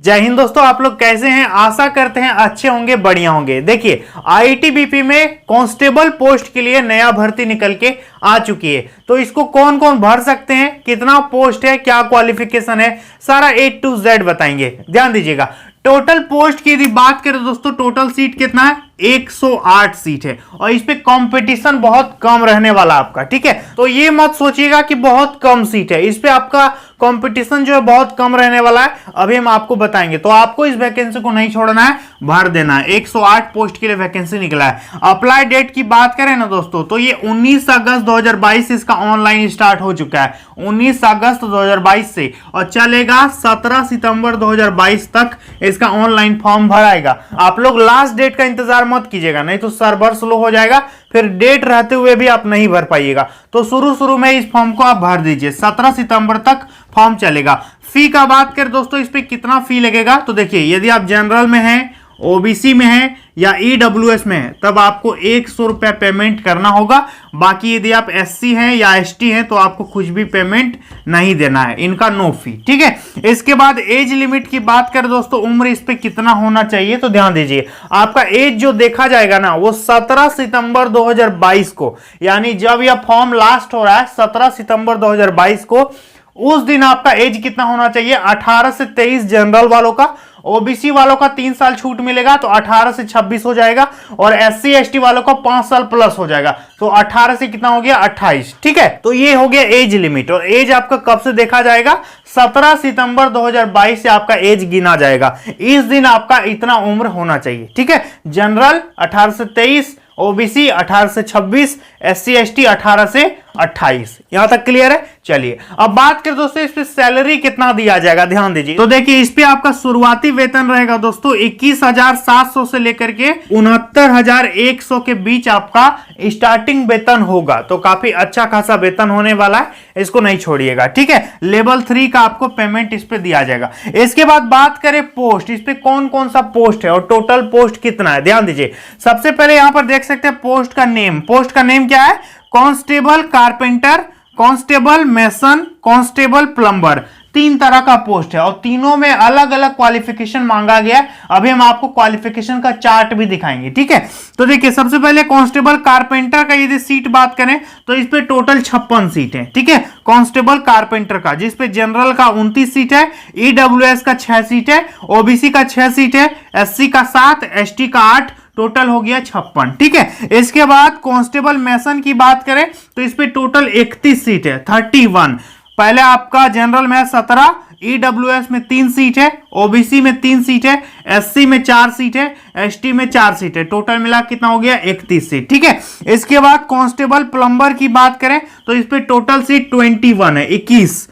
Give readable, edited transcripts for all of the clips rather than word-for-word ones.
जय हिंद दोस्तों, आप लोग कैसे हैं? आशा करते हैं अच्छे होंगे, बढ़िया होंगे। देखिए, आईटीबीपी में कांस्टेबल पोस्ट के लिए नया भर्ती निकल के आ चुकी है। तो इसको कौन कौन भर सकते हैं, कितना पोस्ट है, क्या क्वालिफिकेशन है, सारा A to Z बताएंगे। ध्यान दीजिएगा। टोटल पोस्ट की यदि बात करें दोस्तों, टोटल सीट कितना है? 108 सीट है और इस पे कंपटीशन बहुत कम रहने वाला आपका। ठीक है, तो ये मत सोचिएगा कि बहुत कम सीट है, इस पे आपका कंपटीशन जो है बहुत कम रहने वाला है। अभी हम आपको बताएंगे, तो आपको इस वैकेंसी को नहीं छोड़ना है, भर देना है। 108 पोस्ट के लिए वैकेंसी निकला है। अप्लाई डेट की बात करें ना दोस्तों, तो ये 19 अगस्त 2022 इसका ऑनलाइन स्टार्ट हो चुका है। 19 अगस्त 2022 से और चलेगा 17 सितंबर 2022 तक इसका ऑनलाइन फॉर्म भराएगा। आप लोग लास्ट डेट का इंतजार मत कीजिएगा, नहीं तो सर्वर स्लो हो जाएगा, फिर डेट रहते हुए भी आप नहीं भर पाइएगा। तो शुरू में इस फॉर्म को आप भर दीजिए। 17 सितंबर तक फॉर्म चलेगा। फी का बात करें दोस्तों, इस पे कितना फी लगेगा, तो देखिए, यदि आप जनरल में हैं, ओबीसी में है या ईडब्ल्यूएस में है, तब आपको 100 रुपया पेमेंट करना होगा। बाकी यदि आप एससी हैं या एसटी हैं तो आपको कुछ भी पेमेंट नहीं देना है, इनका नो फी। ठीक है, इसके बाद एज लिमिट की बात करें दोस्तों, उम्र इस पे कितना होना चाहिए, तो ध्यान दीजिए, आपका एज जो देखा जाएगा ना, वो 17 सितंबर 2022 को, यानी जब यह फॉर्म लास्ट हो रहा है 17 सितंबर 2022 को, उस दिन आपका एज कितना होना चाहिए? 18 से 23 जनरल वालों का, ओबीसी वालों का 3 साल छूट मिलेगा तो 18 से 26 हो जाएगा, और एससी एसटी वालों का 5 साल प्लस हो जाएगा, तो 18 से कितना हो गया? 28। ठीक है, तो ये हो गया एज लिमिट। और एज आपका कब से देखा जाएगा? 17 सितंबर 2022 से आपका एज गिना जाएगा। इस दिन आपका इतना उम्र होना चाहिए। ठीक है, जनरल 18 से 23, ओबीसी 18 से 26, एससी एसटी 18 से 28। यहां तक क्लियर है? चलिए, अब बात करें दोस्तों, इस पे सैलरी कितना दिया जाएगा। ध्यान दीजिए, तो देखिए, इस पे आपका शुरुआती वेतन रहेगा दोस्तों 21,700 से लेकर के 69,100 के बीच आपका स्टार्टिंग वेतन होगा। तो काफी अच्छा खासा वेतन होने वाला है, इसको नहीं छोड़िएगा। ठीक है, लेवल 3 का आपको पेमेंट इस पे दिया जाएगा। इसके बाद बात करें पोस्ट, इस पे कौन कौन सा पोस्ट है और टोटल पोस्ट कितना है। ध्यान दीजिए, सबसे पहले यहां पर देख सकते हैं पोस्ट का नेम। पोस्ट का नेम क्या है? Constable carpenter, constable mason, constable plumber. 3 तरह का पोस्ट है और तीनों में अलग अलग क्वालिफिकेशन मांगा गया है। अभी हम आपको क्वालिफिकेशन का चार्ट भी दिखाएंगे। ठीक है, तो देखिए, सबसे पहले कांस्टेबल कारपेंटर का यदि सीट बात करें तो इस पे टोटल 56 सीट है। ठीक है, कांस्टेबल कारपेंटर का, जिस पे जनरल का 29 सीट है, ईडब्ल्यूएस का 6 सीट है, ओबीसी का 6 सीट है, एससी का 7, एसटी का 8, टोटल हो गया 56। ठीक है, इसके बाद कांस्टेबल मेसन की बात करें तो इस पे टोटल 31 सीट है, 31। पहले आपका जनरल में 17, ईडब्ल्यूएस में 3 सीट है, ओबीसी में 3 सीट है, एससी में 4 सीट है, एसटी में 4 सीट है, टोटल मिला कितना हो गया? 31 सीट। ठीक है, इसके बाद कांस्टेबल प्लम्बर की बात करें तो इस पे टोटल सीट 21 है, 21।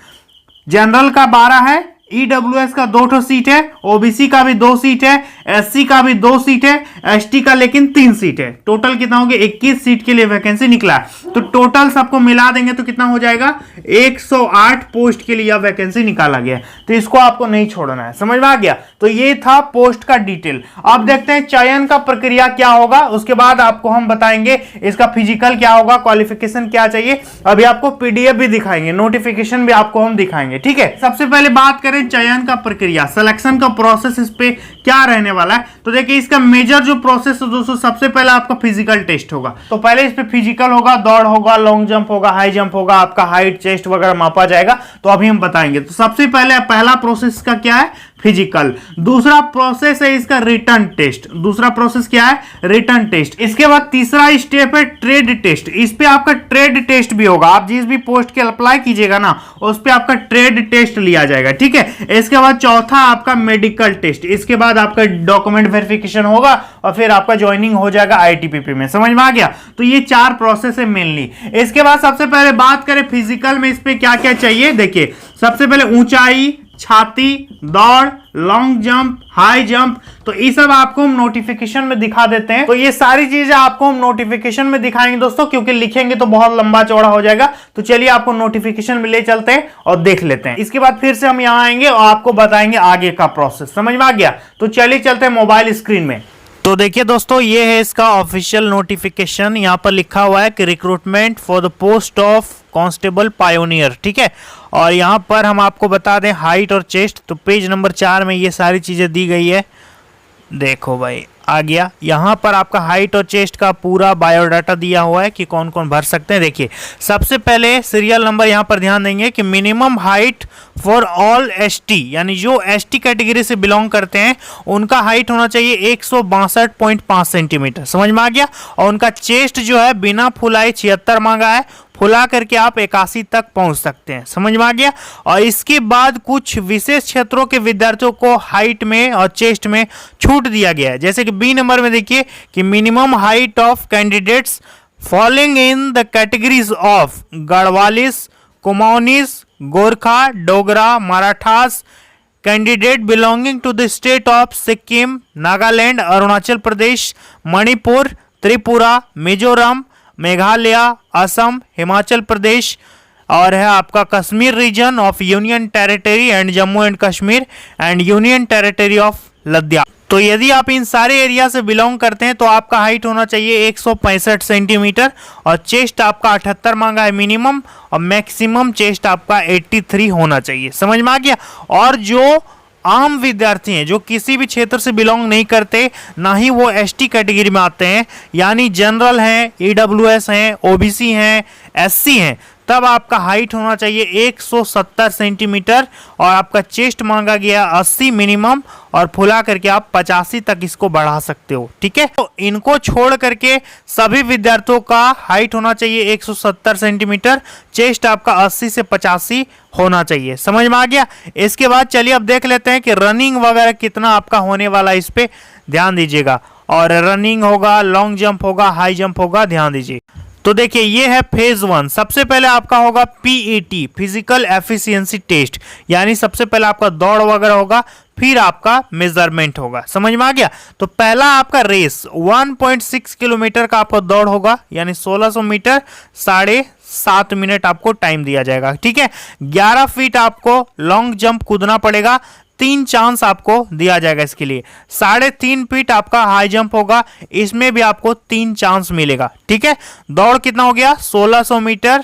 जनरल का 12 है, ईडब्ल्यूएस का 2 सीट है, ओबीसी का भी 2 सीट है, एससी का भी 2 सीट है, एसटी का लेकिन 3 सीट है। टोटल कितना हो गया? 21 सीट के लिए वैकेंसी निकला। तो टोटल सबको मिला देंगे तो कितना हो जाएगा? 108 पोस्ट के लिए यह वैकेंसी निकाला गया। तो इसको आपको नहीं छोड़ना है। समझ में आ गया? तो ये था पोस्ट का डिटेल। अब देखते हैं चयन का प्रक्रिया क्या होगा, उसके बाद आपको हम बताएंगे इसका फिजिकल क्या होगा, क्वालिफिकेशन क्या चाहिए। अभी आपको पीडीएफ भी दिखाएंगे, नोटिफिकेशन भी आपको हम दिखाएंगे। ठीक है, सबसे पहले बात करें चयन का प्रक्रिया, सिलेक्शन का प्रोसेस इस पे क्या रहने वाला है। तो देखिए, इसका मेजर जो प्रोसेस है दोस्तों, सबसे पहले आपका फिजिकल टेस्ट होगा। तो पहले इस पे फिजिकल होगा, दौड़ होगा, लॉन्ग जंप होगा, हाई जंप होगा, आपका हाइट चेस्ट वगैरह मापा जाएगा। तो अभी हम बताएंगे। तो सबसे पहले पहला प्रोसेस का क्या है? फिजिकल। दूसरा प्रोसेस है इसका रिटर्न टेस्ट। दूसरा प्रोसेस क्या है? Return test. इसके बाद तीसरा स्टेप है ट्रेड टेस्ट। इस पे आपका ट्रेड टेस्ट भी होगा। आप जिस भी पोस्ट के अप्लाई कीजिएगा ना, उस पे आपका ट्रेड टेस्ट लिया जाएगा। ठीक है, इसके बाद चौथा आपका मेडिकल टेस्ट। इसके बाद आपका डॉक्यूमेंट वेरिफिकेशन होगा और फिर आपका ज्वाइनिंग हो जाएगा आईटीबीपी में। समझ में आ गया? तो ये 4 प्रोसेस है मेनली। इसके बाद सबसे पहले बात करें फिजिकल में इस पे क्या क्या चाहिए। देखिए, सबसे पहले ऊंचाई, छाती, दौड़, लॉन्ग जंप, हाई जंप, तो ये सब आपको हम नोटिफिकेशन में दिखा देते हैं। तो ये सारी चीजें आपको हम नोटिफिकेशन में दिखाएंगे दोस्तों, क्योंकि लिखेंगे तो बहुत लंबा चौड़ा हो जाएगा। तो चलिए आपको नोटिफिकेशन में ले चलते हैं और देख लेते हैं। इसके बाद फिर से हम यहाँ आएंगे और आपको बताएंगे आगे का प्रोसेस। समझ में आ गया? तो चलिए चलते हैं मोबाइल स्क्रीन में। तो देखिए दोस्तों, ये है इसका ऑफिशियल नोटिफिकेशन। यहाँ पर लिखा हुआ है कि recruitment for the post of constable pioneer, ठीक है। और यहाँ पर हम आपको बता दें हाइट और चेस्ट, तो पेज नंबर 4 में ये सारी चीज़ें दी गई है। देखो भाई आ गया, यहाँ पर आपका हाइट और चेस्ट का पूरा बायोडाटा दिया हुआ है कि कौन कौन भर सकते हैं। देखिए सबसे पहले सीरियल नंबर यहाँ पर ध्यान देंगे कि minimum height for all ST, यानी जो एसटी कैटेगरी से बिलोंग करते हैं उनका हाइट होना चाहिए 162.5 सेंटीमीटर, समझ में आ गया। और उनका चेस्ट जो है बिना फुलाए 76 मांगा है, फुला करके आप 81 तक पहुंच सकते हैं, समझ में आ गया। और इसके बाद कुछ विशेष क्षेत्रों के विद्यार्थियों को हाइट में और चेस्ट में छूट दिया गया है। जैसे कि बी नंबर में देखिए कि minimum height of candidates following in the categories of Garhwalis, Kumaonis, Gorkha, Dogra, Marathas, candidate belonging to the state of Sikkim, Nagaland, Arunachal Pradesh, Manipur, Tripura, Mizoram, Meghalaya, Assam, Himachal Pradesh, और है आपका Kashmir region of union territory and Jammu and Kashmir and union territory of Ladakh. तो यदि आप इन सारे एरिया से बिलोंग करते हैं तो आपका हाइट होना चाहिए 165 सेंटीमीटर और चेस्ट आपका 78 मांगा है मिनिमम, और मैक्सिमम चेस्ट आपका 83 होना चाहिए, समझ में आ गया। और जो आम विद्यार्थी हैं जो किसी भी क्षेत्र से बिलोंग नहीं करते, ना ही वो एसटी कैटेगरी में आते हैं, यानी जनरल हैं, ईडब्ल्यूएस हैं, ओबीसी हैं, एससी हैं, तब आपका हाइट होना चाहिए 170 सेंटीमीटर और आपका चेस्ट मांगा गया 80 मिनिमम, और फुला करके आप 85 तक इसको बढ़ा सकते हो, ठीक है। तो इनको छोड़ करके सभी विद्यार्थियों का हाइट होना चाहिए 170 सेंटीमीटर, चेस्ट आपका 80 से 85 होना चाहिए, समझ में आ गया। इसके बाद चलिए अब देख लेते हैं कि रनिंग वगैरह कितना आपका होने वाला, इस पे ध्यान दीजिएगा। और रनिंग होगा, लॉन्ग जंप होगा, हाई जंप होगा, ध्यान दीजिए। तो देखिए ये है फेज 1। सबसे पहले आपका होगा पीईटी, फिजिकल एफिशिएंसी टेस्ट, यानी सबसे पहले आपका दौड़ वगैरह होगा, फिर आपका मेजरमेंट होगा, समझ में आ गया। तो पहला आपका रेस 1.6 किलोमीटर का आपका दौड़ होगा, यानी 1600 मीटर, 7.5 मिनट आपको टाइम दिया जाएगा, ठीक है। 11 फीट आपको लॉन्ग जंप कूदना पड़ेगा, 3 चांस आपको दिया जाएगा इसके लिए। 3.5 फीट आपका हाई जंप होगा, इसमें भी आपको 3 चांस मिलेगा, ठीक है। दौड़ कितना हो गया 1600 मीटर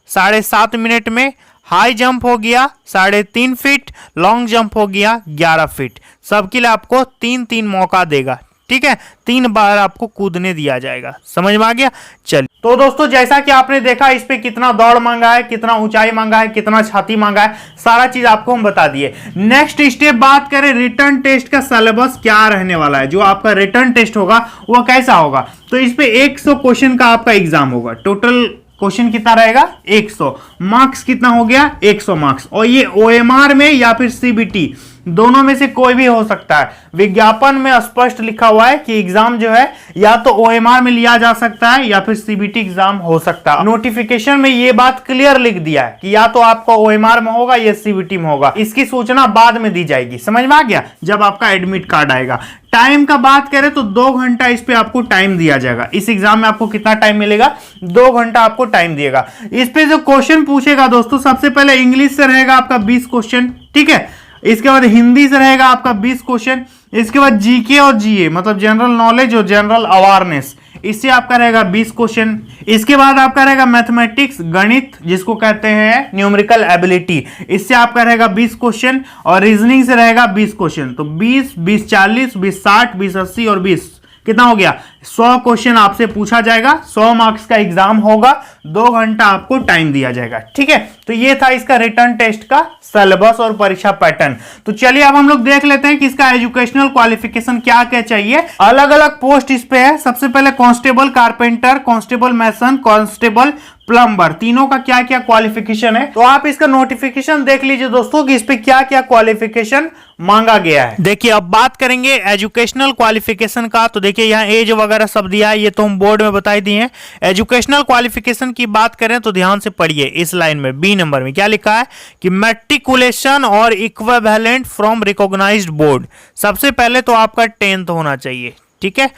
7.5 मिनट में, हाई जंप हो गया 3.5 फीट, लॉन्ग जंप हो गया 11 फीट। सबके लिए आपको 3-3 मौका देगा, ठीक है। 3 बार आपको कूदने दिया जाएगा, समझ में आ गया। चलिए तो दोस्तों जैसा कि आपने देखा इस पे कितना दौड़ मांगा है, कितना ऊंचाई मांगा है, कितना छाती मांगा है, सारा चीज आपको हम बता दिए। नेक्स्ट स्टेप बात करें रिटर्न टेस्ट का सिलेबस क्या रहने वाला है। जो आपका रिटर्न टेस्ट होगा वो कैसा होगा, तो इस पे 100 क्वेश्चन का आपका एग्जाम होगा। टोटल क्वेश्चन कितना रहेगा 100, मार्क्स कितना हो गया 100 मार्क्स। और ये ओएमआर में या फिर सीबीटी दोनों में से कोई भी हो सकता है। विज्ञापन में स्पष्ट लिखा हुआ है कि एग्जाम जो है या तो ओएमआर में लिया जा सकता है या फिर सीबीटी एग्जाम हो सकता है। नोटिफिकेशन में ये बात क्लियर लिख दिया है कि या तो आपका ओएमआर में होगा या सीबीटी में होगा। इसकी सूचना बाद में दी जाएगी, समझ में आ गया, जब आपका एडमिट कार्ड आएगा। टाइम का बात करें तो 2 घंटा इस पे आपको टाइम दिया जाएगा। इस एग्जाम में आपको कितना टाइम मिलेगा 2 घंटा आपको टाइम दिएगा। इस पे जो क्वेश्चन पूछेगा दोस्तों, सबसे पहले इंग्लिश से रहेगा आपका 20 क्वेश्चन, ठीक है। इसके बाद हिंदी से रहेगा आपका 20 क्वेश्चन। इसके बाद जीके और जीए मतलब जनरल नॉलेज और जनरल अवेयरनेस, इससे आपका रहेगा 20 क्वेश्चन। इसके बाद आपका रहेगा मैथमेटिक्स, गणित जिसको कहते हैं न्यूमेरिकल एबिलिटी, इससे आपका रहेगा 20 क्वेश्चन। और रीजनिंग से रहेगा 20 क्वेश्चन। तो 20, 20 40, 20 60, 20 80 और 20 कितना हो गया 100 क्वेश्चन आपसे पूछा जाएगा। 100 मार्क्स का एग्जाम होगा, 2 घंटा आपको टाइम दिया जाएगा, ठीक है। तो ये था इसका रिटर्न टेस्ट का सिलेबस और परीक्षा पैटर्न। तो चलिए अब हम लोग देख लेते हैं कि इसका एजुकेशनल क्वालिफिकेशन क्या क्या चाहिए। अलग अलग पोस्ट इस पे है। सबसे पहले कांस्टेबल कारपेंटर, कांस्टेबल मैसन, कांस्टेबल प्लम्बर, तीनों का क्या क्या क्वालिफिकेशन है। तो आप इसका नोटिफिकेशन देख लीजिए दोस्तों कि इस पे क्या क्या क्वालिफिकेशन मांगा गया है। देखिए अब बात करेंगे एजुकेशनल क्वालिफिकेशन का। तो देखिए यहाँ एज वगैरह सब दिया है, ये तो हम बोर्ड में बताई दिए हैं। एजुकेशनल क्वालिफिकेशन की बात करें तो ध्यान से पढ़िए, इस लाइन में बी नंबर में क्या लिखा है कि मैट्रिकुलेशन और इक्विवेलेंट फ्रॉम रिकॉग्नाइज्ड बोर्ड। सबसे पहले तो आपका 10th होना चाहिए, ठीक है।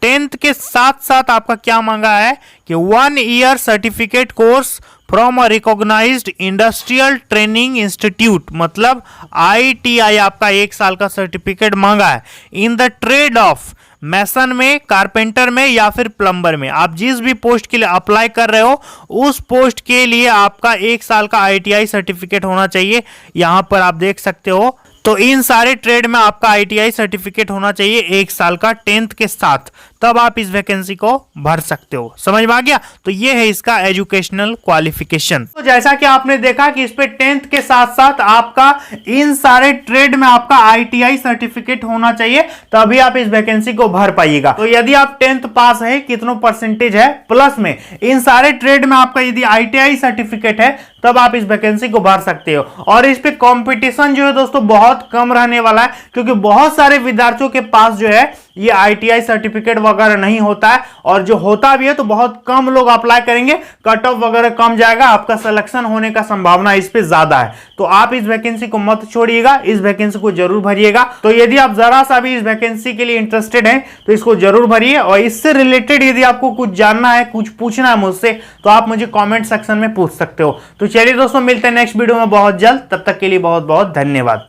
10th के साथ साथ आपका क्या मांगा है कि 1 year certificate course from a recognised industrial training institute, मतलब ITI आपका 1 साल का सर्टिफिकेट मांगा है in the trade of mason में, कारपेंटर में या फिर प्लम्बर में, आप जिस भी पोस्ट के लिए अप्लाई कर रहे हो उस पोस्ट के लिए आपका 1 साल का ITI सर्टिफिकेट होना चाहिए। यहां पर आप देख सकते हो, तो इन सारे ट्रेड में आपका ITI सर्टिफिकेट होना चाहिए 1 साल का 10th के साथ, तब आप इस वैकेंसी को भर सकते हो। समझ में आ गया? तो ये है इसका एजुकेशनल क्वालिफिकेशन। तो जैसा कि आपने देखा कि इस पे 10th के साथ साथ आपका इन सारे ट्रेड में आपका ITI सर्टिफिकेट होना चाहिए, तभी आप इस वैकेंसी को भर पाइएगा। तो यदि आप 10th पास है, कितना परसेंटेज है प्लस में, इन सारे ट्रेड में आपका यदि ITI सर्टिफिकेट है, तब आप इस वैकेंसी को भर सकते हो। और इस पे कंपटीशन जो है दोस्तों बहुत कम रहने वाला है, क्योंकि बहुत सारे विद्यार्थियों के पास जो है ये ITI सर्टिफिकेट वगैरह नहीं होता है, और जो होता भी है तो बहुत कम लोग अप्लाई करेंगे, कट ऑफ वगैरह कम जाएगा, आपका सिलेक्शन होने का संभावना इस पे ज्यादा है। तो आप इस वैकेंसी को मत छोड़िएगा, इस वैकेंसी को जरूर भरिएगा। तो यदि आप जरा सा भी इस वैकेंसी के लिए इंटरेस्टेड हैं तो इसको जरूर भरिए। और इससे रिलेटेड यदि आपको कुछ जानना है, कुछ पूछना है मुझसे, तो आप मुझे कॉमेंट सेक्शन में पूछ सकते हो। तो चलिए दोस्तों, मिलते हैं नेक्स्ट वीडियो में बहुत जल्द, तब तक के लिए बहुत बहुत धन्यवाद।